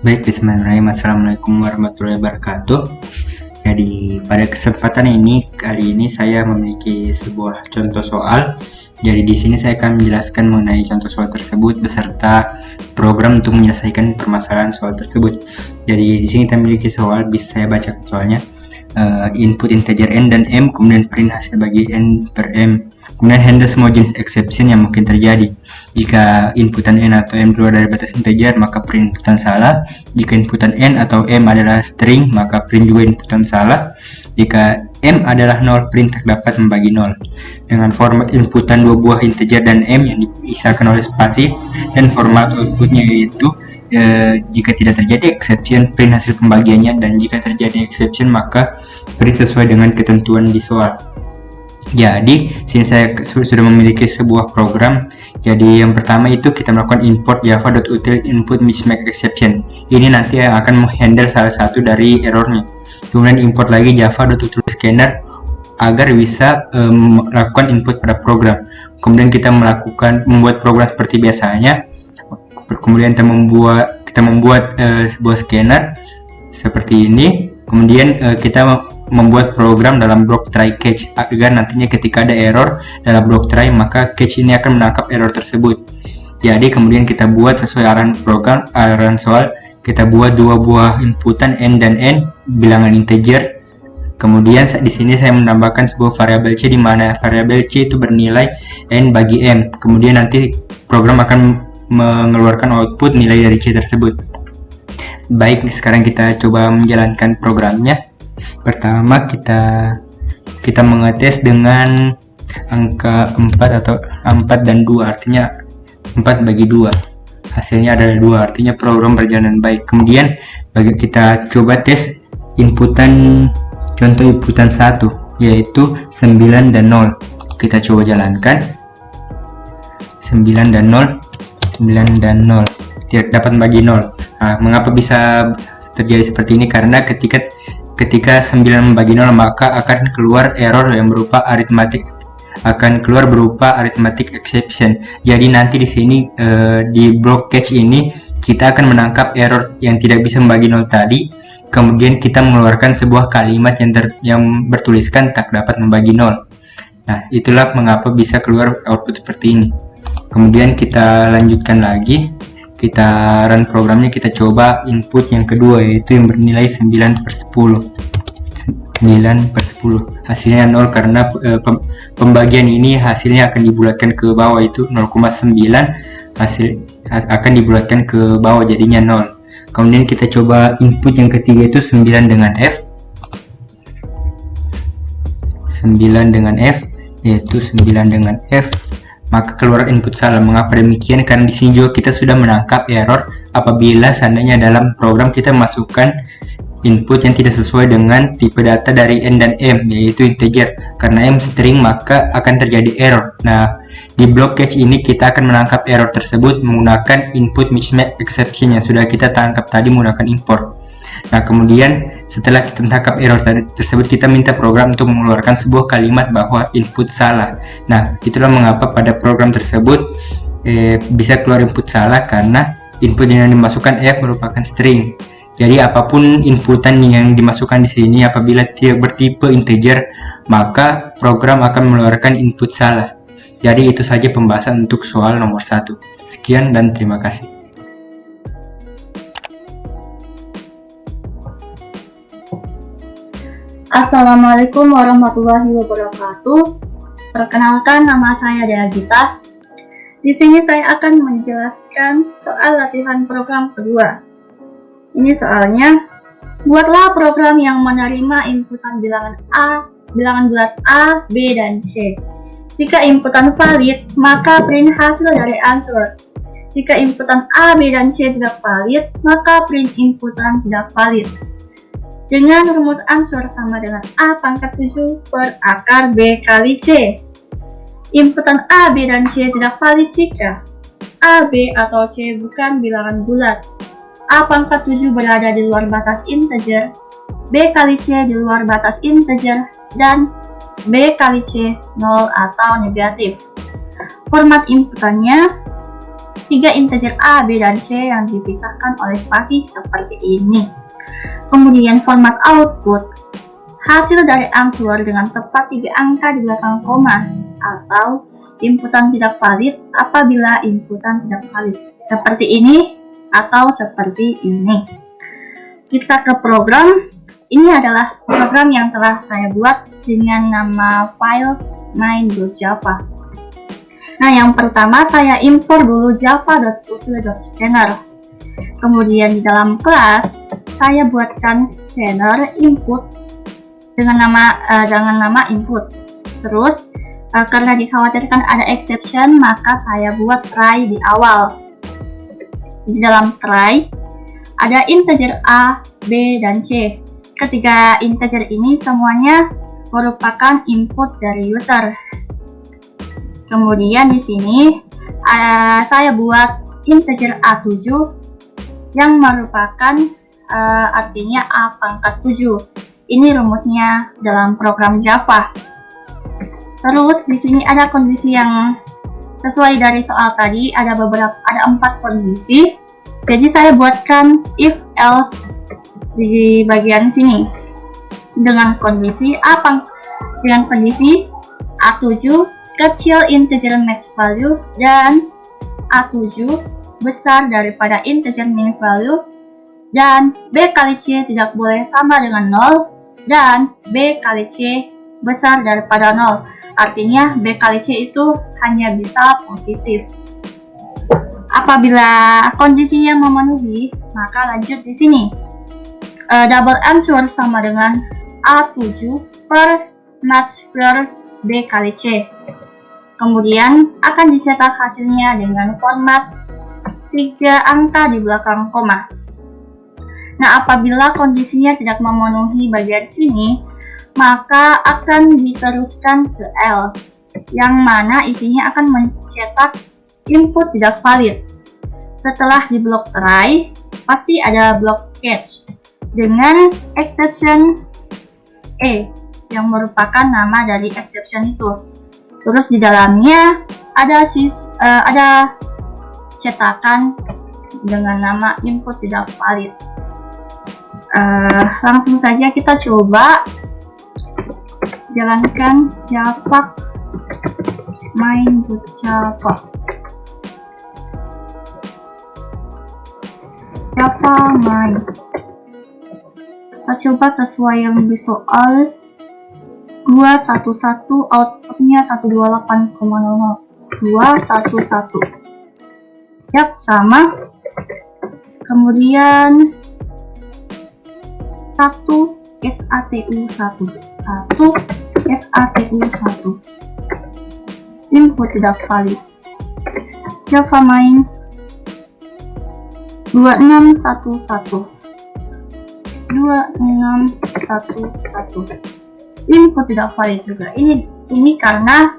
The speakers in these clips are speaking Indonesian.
Baik, bismillahirrahmanirrahim. Assalamualaikum warahmatullahi wabarakatuh. Jadi pada kesempatan ini, kali ini saya memiliki sebuah contoh soal. Jadi di sini saya akan menjelaskan mengenai contoh soal tersebut beserta program untuk menyelesaikan permasalahan soal tersebut. Jadi di sini kita memiliki soal, bisa saya baca soalnya. Input integer n dan m, kemudian print hasil bagi n per m, kemudian handle semua jenis exception yang mungkin terjadi. Jika inputan n atau m keluar dari batas integer, maka print inputan salah. Jika inputan n atau m adalah string, maka print juga inputan salah. Jika m adalah 0, print terdapat membagi 0. Dengan format inputan dua buah integer dan m yang dipisahkan oleh spasi, dan format outputnya yaitu jika tidak terjadi exception, print hasil pembagiannya, dan jika terjadi exception maka print sesuai dengan ketentuan di soal. Jadi sini saya sudah memiliki sebuah program. Jadi yang pertama itu kita melakukan import java.util input mismatch exception. Ini nanti yang akan menghandle salah satu dari errornya. Kemudian import lagi java.util scanner agar bisa melakukan input pada program. Kemudian kita membuat program seperti biasanya. Kemudian kita membuat sebuah scanner seperti ini. Kemudian kita membuat program dalam blok try catch agar nantinya ketika ada error dalam blok try, maka catch ini akan menangkap error tersebut. Jadi kemudian kita buat sesuai arahan soal. Kita buat dua buah inputan n dan n bilangan integer. Kemudian di sini saya menambahkan sebuah variabel c, di mana variabel c itu bernilai n bagi m. Kemudian nanti program akan mengeluarkan output nilai dari C tersebut. Baik, sekarang kita coba menjalankan programnya. Pertama kita mengetes dengan angka 4 atau 4 dan 2, artinya 4 bagi 2. Hasilnya adalah 2, artinya program berjalan baik. Kemudian kita coba tes contoh inputan 1, yaitu 9 dan 0. Kita coba jalankan. 9 dan 0 tidak dapat membagi 0. Nah, mengapa bisa terjadi seperti ini? Karena ketika 9 membagi 0, maka akan keluar error yang berupa arithmetic exception. Jadi nanti di sini di block catch ini kita akan menangkap error yang tidak bisa membagi 0 tadi. Kemudian kita mengeluarkan sebuah kalimat yang bertuliskan tak dapat membagi 0. Nah, itulah mengapa bisa keluar output seperti ini. Kemudian kita lanjutkan lagi, kita run programnya, kita coba input yang kedua, yaitu yang bernilai 9/10. Hasilnya 0 karena pembagian ini hasilnya akan dibulatkan ke bawah, itu 0,9 hasil akan dibulatkan ke bawah, jadinya 0. Kemudian kita coba input yang ketiga, itu 9 dengan f. 9 dengan f, yaitu 9 dengan f, maka keluar input salah. Mengapa demikian? Karena di sini juga kita sudah menangkap error apabila seandainya dalam program kita masukkan input yang tidak sesuai dengan tipe data dari n dan m, yaitu integer. Karena m string, maka akan terjadi error. Nah, di block catch ini kita akan menangkap error tersebut menggunakan input mismatch exception yang sudah kita tangkap tadi menggunakan import. Nah, kemudian setelah kita menangkap error tersebut, kita minta program untuk mengeluarkan sebuah kalimat bahwa input salah. Nah, itulah mengapa pada program tersebut bisa keluar input salah, karena input yang dimasukkan f merupakan string. Jadi apapun inputan yang dimasukkan di sini apabila tidak bertipe integer, maka program akan mengeluarkan input salah. Jadi itu saja pembahasan untuk soal nomor 1. Sekian dan terima kasih. Assalamualaikum warahmatullahi wabarakatuh. Perkenalkan, nama saya Dea Gita. Di sini saya akan menjelaskan soal latihan program kedua. Ini soalnya, buatlah program yang menerima inputan bilangan bulat A, B, dan C. Jika inputan valid, maka print hasil dari answer. Jika inputan A, B, dan C tidak valid, maka print inputan tidak valid. Dengan rumus answer sama dengan A pangkat 7 per akar B kali C. Inputan A, B, dan C tidak valid jika A, B, atau C bukan bilangan bulat. A pangkat 7 berada di luar batas integer, B kali C di luar batas integer, dan B kali C 0 atau negatif. Format inputannya, tiga integer A, B, dan C yang dipisahkan oleh spasi seperti ini. Kemudian format output, hasil dari answer dengan tepat 3 angka di belakang koma, atau inputan tidak valid apabila inputan tidak valid. Seperti ini atau seperti ini. Kita ke program. Ini adalah program yang telah saya buat dengan nama file main.java. Nah, yang pertama saya import dulu java.util.scanner. Kemudian di dalam kelas saya buatkan scanner input dengan nama input. Terus karena dikhawatirkan ada exception, maka saya buat try di awal. Di dalam try ada integer A, B, dan C. Ketiga integer ini semuanya merupakan input dari user. Kemudian di sini saya buat integer A7 yang merupakan artinya A pangkat 7. Ini rumusnya dalam program Java. Terus di sini ada kondisi yang sesuai dari soal tadi, ada 4 kondisi. Jadi saya buatkan if else di bagian sini dengan kondisi A7 kecil integer max value dan A7 besar daripada integer min value, dan B kali C tidak boleh sama dengan 0 dan B kali C besar daripada 0. Artinya B kali C itu hanya bisa positif. Apabila kondisi yang memenuhi, maka lanjut di sini. Double answer sama dengan A7 per max square B kali C. Kemudian akan dicetak hasilnya dengan format 3 angka di belakang koma. Nah, apabila kondisinya tidak memenuhi bagian sini, maka akan diteruskan ke else, yang mana isinya akan mencetak input tidak valid. Setelah di blok try, pasti ada blok catch dengan exception E yang merupakan nama dari exception itu. Terus di dalamnya ada cetakan dengan nama input tidak valid. Langsung saja kita coba jalankan Java main.java. Java main. Kita coba sesuai yang di soal 211, outputnya 128,00. 211. Yap, sama. Kemudian 1 SATU1. Input tidak valid. Java main 2611. Input tidak valid juga. Ini karena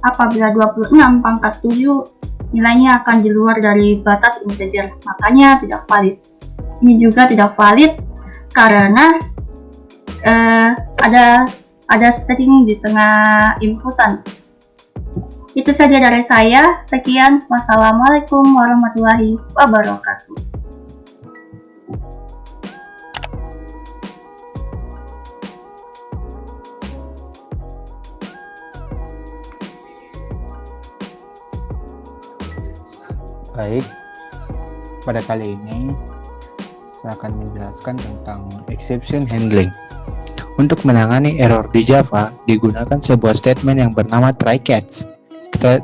apabila 26 pangkat 7 nilainya akan di luar dari batas integer, makanya tidak valid. Ini juga tidak valid karena ada string di tengah inputan. Itu saja dari saya. Sekian. Wassalamualaikum warahmatullahi wabarakatuh. Baik, pada kali ini saya akan menjelaskan tentang exception handling. Untuk menangani error di Java, digunakan sebuah statement yang bernama try catch.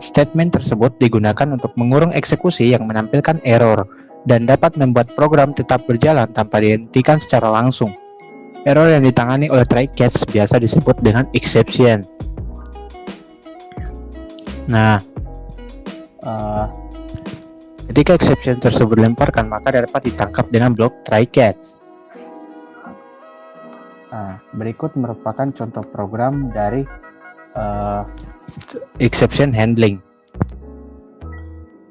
Statement tersebut digunakan untuk mengurung eksekusi yang menampilkan error dan dapat membuat program tetap berjalan tanpa dihentikan secara langsung. Error yang ditangani oleh try catch biasa disebut dengan exception. Nah, ketika exception tersebut dilemparkan, maka dapat ditangkap dengan blok try catch. Berikut merupakan contoh program dari exception handling.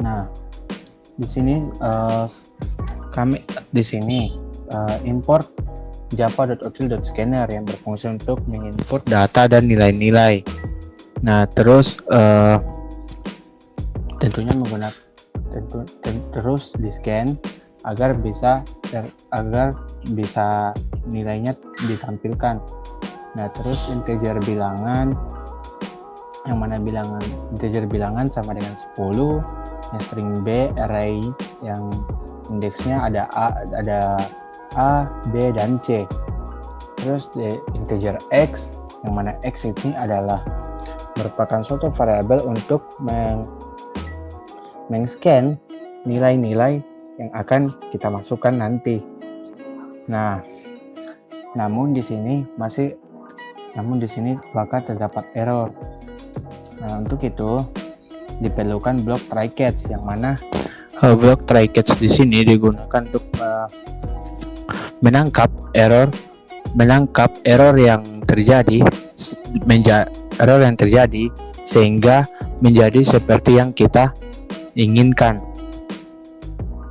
Nah, di sini kami import java.util.scanner yang berfungsi untuk menginput data dan nilai-nilai. Nah, terus tentunya terus di scan agar bisa nilainya ditampilkan. Nah, terus integer bilangan, yang mana integer bilangan sama dengan 10, yang string B array yang indeksnya ada A, B, dan C. Terus di integer X, yang mana X ini adalah merupakan suatu variabel untuk meng-scan nilai-nilai yang akan kita masukkan nanti. Nah, namun di sini bakal terdapat error. Nah, untuk itu diperlukan blok try catch, yang mana blok try catch di sini digunakan untuk menangkap error yang terjadi sehingga menjadi seperti yang kita inginkan.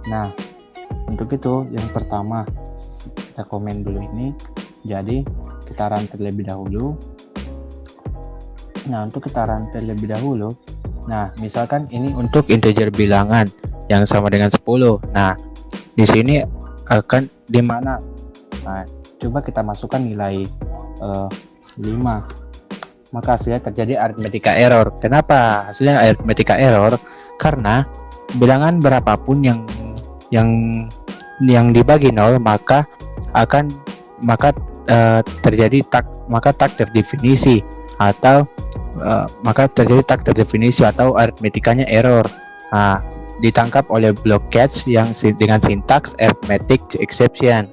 Nah, untuk itu yang pertama kita komen dulu ini. Jadi kita run terlebih dahulu. Nah, untuk kita run terlebih dahulu, nah misalkan ini untuk integer bilangan yang sama dengan 10. Nah, di sini akan di mana? Nah, coba kita masukkan nilai 5. Maka hasilnya terjadi arithmetic error. Kenapa hasilnya arithmetic error? Karena bilangan berapapun yang dibagi 0 maka terjadi tak terdefinisi atau aritmetikanya error. Nah, ditangkap oleh block catch yang dengan sintaks arithmetic exception.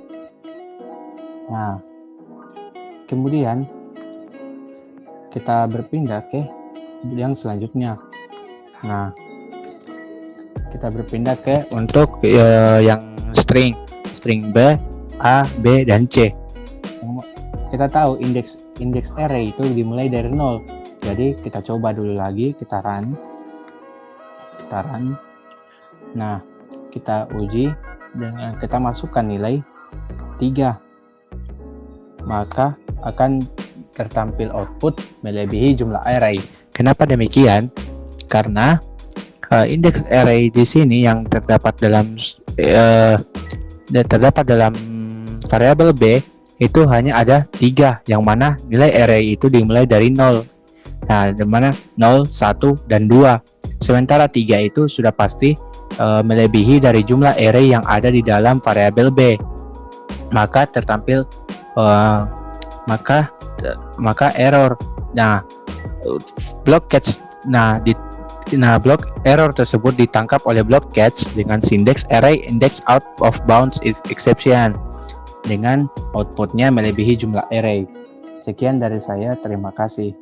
Nah, kemudian kita berpindah ke yang selanjutnya. Nah, kita berpindah ke untuk yang string B, A, B, dan C. Kita tahu indeks array itu dimulai dari 0. Jadi kita coba dulu lagi, kita run. Nah, kita uji dengan kita masukkan nilai 3. Maka akan tertampil output melebihi jumlah array. Kenapa demikian? Karena indeks array di sini yang terdapat dalam variabel B itu hanya ada 3, yang mana nilai array itu dimulai dari 0. Nah, di mana 0, 1, dan 2. Sementara 3 itu sudah pasti melebihi dari jumlah array yang ada di dalam variabel B. Maka tertampil maka error. Nah, block catch block error tersebut ditangkap oleh block catch dengan sintaks array index out of bounds is exception, dengan outputnya melebihi jumlah array. Sekian dari saya, terima kasih.